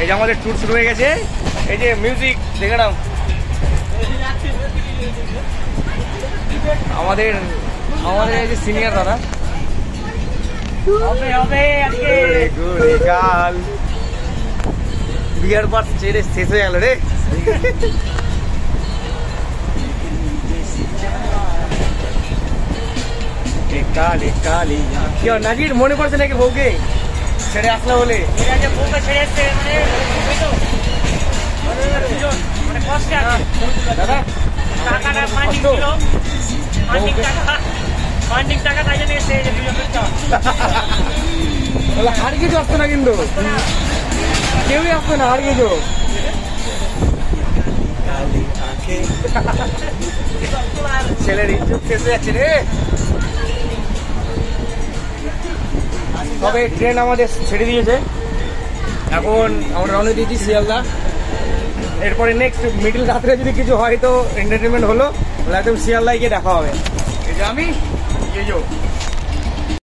এই যে আমাদের ট্যুর শুরু হয়ে গেছে, এই যে মিউজিক দেখে নাও। আমাদের আমাদের এই যে সিনিয়র দাদা কাল বিয়ার পার ছেড়ে শেষ হয়ে গেল রে। কি নাকি মনে পড়ছে নাকি বউকে ছেড়ে আসলে বলে? বউকে ছেড়ে এসছে মানে কষ্টে আছে দাদা, টাকাটা ফান্ডিং ছিল, ফান্ডিং টাকা তাই জন্য এসছে এই যে আর কিছু আসতো না, কিন্তু কেউই আসতো না আর কিছু। ছেলের ইজ্জত শেষ হয়ে যাচ্ছে রে। তবে ট্রেন আমাদের ছেড়ে দিয়েছে, এখন আমরা রওনা দিয়েছি শিয়ালদা। এরপরে নেক্সট মিডিল রাত্রে যদি কিছু হয় তো এন্টারটেনমেন্ট হলো, একদম শিয়ালদায় গিয়ে দেখা হবে। এই যে আমি, এই যে